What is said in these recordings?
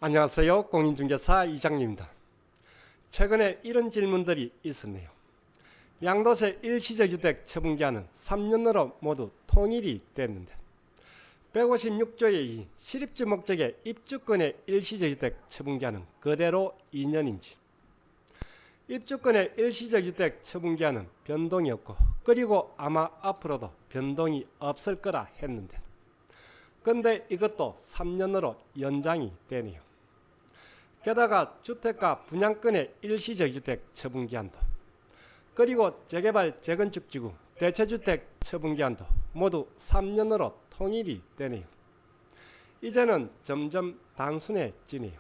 안녕하세요. 공인중개사 이장님입니다. 최근에 이런 질문들이 있었네요. 양도세 일시적주택 처분기한은 3년으로 모두 통일이 됐는데 156조의 2 실입주 목적의 입주권의 일시적주택 처분기한은 그대로 2년인지, 입주권의 일시적주택 처분기한은 변동이 없고 그리고 아마 앞으로도 변동이 없을 거라 했는데 근데 이것도 3년으로 연장이 되네요. 게다가 주택가 분양권의 일시적주택 처분기한도 그리고 재개발 재건축지구 대체주택 처분기한도 모두 3년으로 통일이 되네요. 이제는 점점 단순해지네요.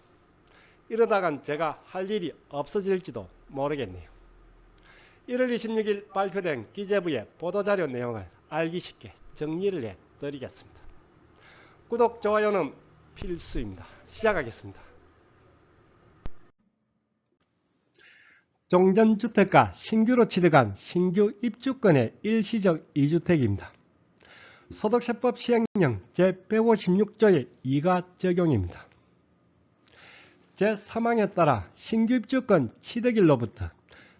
이러다간 제가 할 일이 없어질지도 모르겠네요. 1월 26일 발표된 기재부의 보도자료 내용을 알기 쉽게 정리를 해드리겠습니다. 구독, 좋아요는 필수입니다. 시작하겠습니다. 종전주택가 신규로 취득한 신규 입주권의 일시적 이주택입니다. 소득세법 시행령 제156조의 2가 적용입니다. 제3항에 따라 신규 입주권 취득일로부터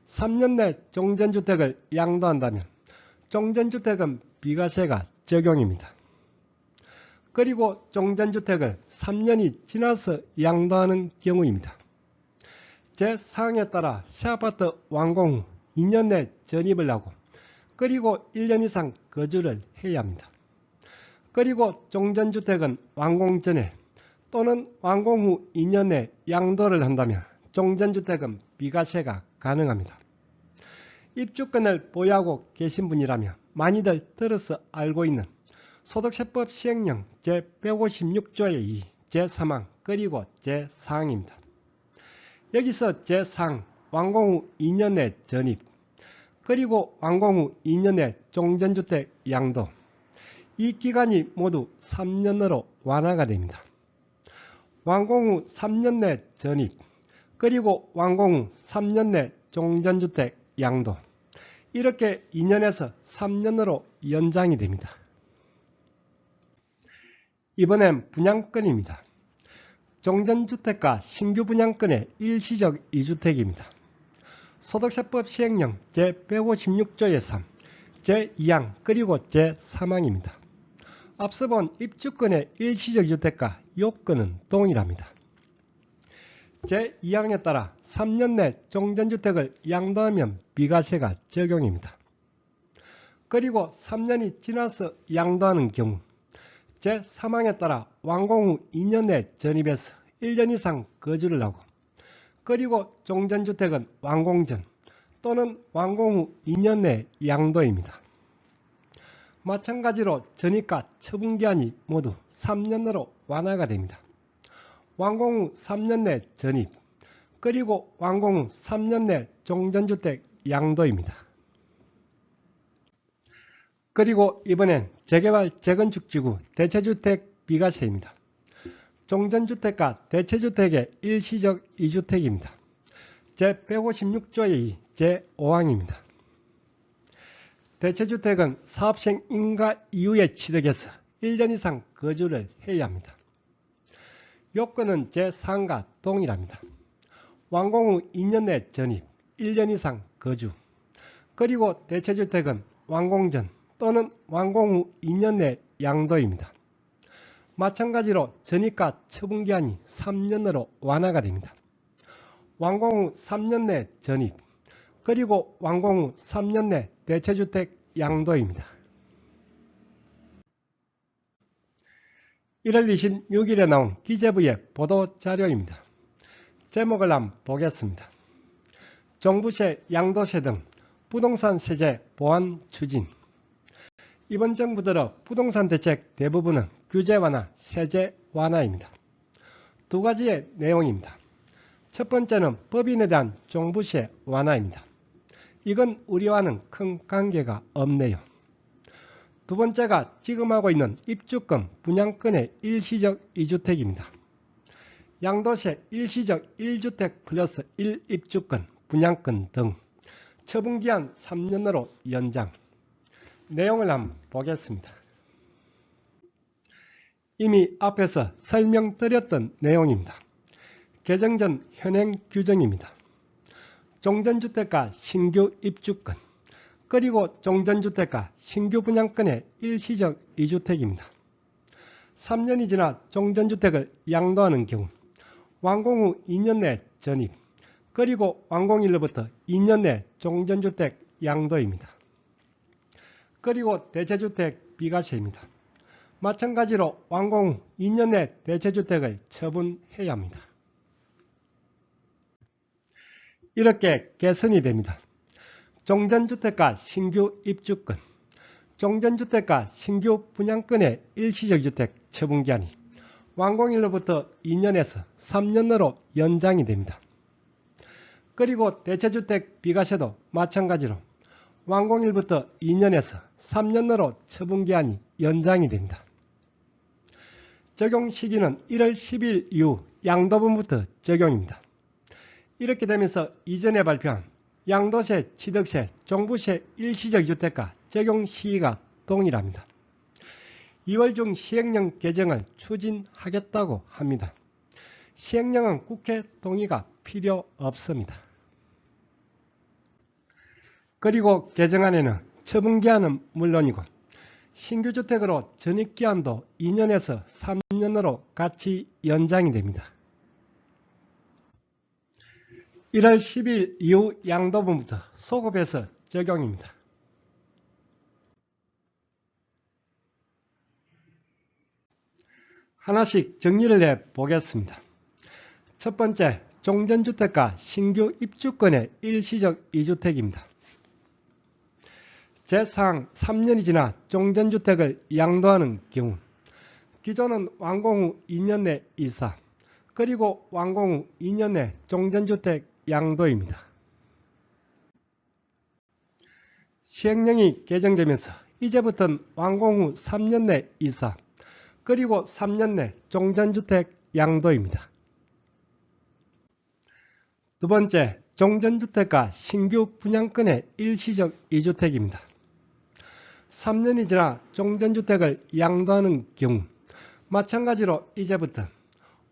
3년 내 종전주택을 양도한다면 종전주택은 비과세가 적용입니다. 그리고 종전주택을 3년이 지나서 양도하는 경우입니다. 제4항에 따라 새아파트 완공 후 2년 내 전입을 하고 그리고 1년 이상 거주를 해야 합니다. 그리고 종전주택은 완공 전에 또는 완공 후 2년 내 양도를 한다면 종전주택은 비과세가 가능합니다. 입주권을 보유하고 계신 분이라면 많이들 들어서 알고 있는 소득세법 시행령 제156조의 2, 제3항 그리고 제4항입니다. 여기서 제4항 완공 후 2년 내 전입 그리고 완공 후 2년 내 종전주택 양도, 이 기간이 모두 3년으로 완화가 됩니다. 완공 후 3년 내 전입 그리고 완공 후 3년 내 종전주택 양도, 이렇게 2년에서 3년으로 연장이 됩니다. 이번엔 분양권입니다. 종전주택과 신규 분양권의 일시적 이주택입니다. 소득세법 시행령 제156조의 3, 제2항 그리고 제3항입니다. 앞서 본 입주권의 일시적 주택과 요건은 동일합니다. 제2항에 따라 3년 내 종전주택을 양도하면 비과세가 적용입니다. 그리고 3년이 지나서 양도하는 경우 제3항에 따라 완공 후 2년 내 전입해서 1년 이상 거주를 하고 그리고 종전주택은 완공 전 또는 완공 후 2년 내 양도입니다. 마찬가지로 전입과 처분기한이 모두 3년으로 완화가 됩니다. 완공 후 3년 내 전입 그리고 완공 후 3년 내 종전주택 양도입니다. 그리고 이번엔 재개발 재건축지구 대체주택 비과세입니다. 종전주택과 대체주택의 일시적 이주택입니다. 제156조의 2, 제5항입니다. 대체주택은 사업시행 인가 이후에 취득해서 1년 이상 거주를 해야 합니다. 요건은 제4항과 동일합니다. 완공 후 2년 내 전입, 1년 이상 거주, 그리고 대체주택은 완공 전 또는 완공 후 2년 내 양도입니다. 마찬가지로 전입과 처분기한이 3년으로 완화가 됩니다. 완공 후 3년 내 전입, 그리고 완공 후 3년 내 대체주택 양도입니다. 1월 26일에 나온 기재부의 보도자료입니다. 제목을 한번 보겠습니다. 종부세, 양도세 등 부동산 세제 보완 추진. 이번 정부 들어 부동산 대책 대부분은 규제 완화, 세제 완화입니다. 두 가지의 내용입니다. 첫 번째는 법인에 대한 종부세 완화입니다. 이건 우리와는 큰 관계가 없네요. 두 번째가 지금 하고 있는 입주권, 분양권의 일시적 이주택입니다. 양도세 일시적 1주택 플러스 1입주권, 분양권 등 처분기한 3년으로 연장. 내용을 한번 보겠습니다. 이미 앞에서 설명드렸던 내용입니다. 개정 전 현행 규정입니다. 종전주택가 신규 입주권 그리고 종전주택가 신규 분양권의 일시적 이주택입니다. 3년이 지나 종전주택을 양도하는 경우 완공 후 2년 내 전입 그리고 완공일로부터 2년 내 종전주택 양도입니다. 그리고 대체주택 비과세입니다. 마찬가지로 완공 후 2년 내 대체주택을 처분해야 합니다. 이렇게 개선이 됩니다. 종전주택가 신규 입주권, 종전주택가 신규 분양권의 일시적 주택 처분기한이 완공일로부터 2년에서 3년으로 연장이 됩니다. 그리고 대체주택 비과세도 마찬가지로 완공일부터 2년에서 3년으로 처분기한이 연장이 됩니다. 적용 시기는 1월 10일 이후 양도분부터 적용입니다. 이렇게 되면서 이전에 발표한 양도세, 취득세, 종부세 일시적 주택가 적용 시기가 동일합니다. 2월 중 시행령 개정을 추진하겠다고 합니다. 시행령은 국회 동의가 필요 없습니다. 그리고 개정안에는 처분기한은 물론이고 신규주택으로 전입기한도 2년에서 3년으로 같이 연장이 됩니다. 1월 10일 이후 양도분부터 소급해서 적용입니다. 하나씩 정리를 해 보겠습니다. 첫 번째, 종전주택가 신규 입주권의 일시적 이주택입니다. 제4항 3년이 지나 종전주택을 양도하는 경우 기존은 완공 후 2년 내 이사 그리고 완공 후 2년 내 종전주택 양도입니다. 시행령이 개정되면서 이제부터는 완공 후 3년 내 이사 그리고 3년 내 종전주택 양도입니다. 두 번째, 종전주택가 신규 분양권의 일시적 이주택입니다. 3년이 지나 종전주택을 양도하는 경우 마찬가지로 이제부터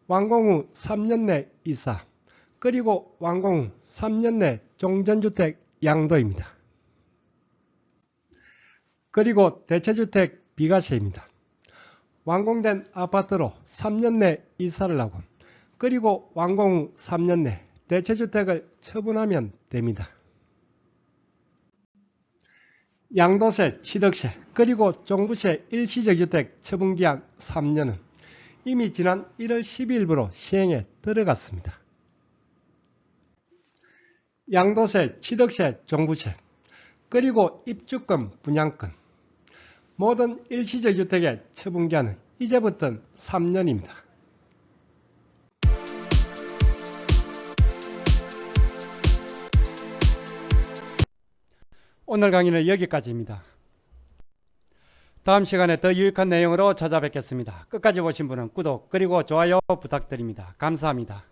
완공 후 3년 내 이사 그리고 완공 후 3년 내 종전주택 양도입니다. 그리고 대체주택 비과세입니다. 완공된 아파트로 3년 내 이사를 하고 그리고 완공 후 3년 내 대체주택을 처분하면 됩니다. 양도세, 취득세, 그리고 종부세 일시적 주택 처분기한 3년은 이미 지난 1월 12일부로 시행에 들어갔습니다. 양도세, 취득세, 종부세, 그리고 입주권, 분양권, 모든 일시적 주택의 처분기한은 이제부터는 3년입니다. 오늘 강의는 여기까지입니다. 다음 시간에 더 유익한 내용으로 찾아뵙겠습니다. 끝까지 보신 분은 구독 그리고 좋아요 부탁드립니다. 감사합니다.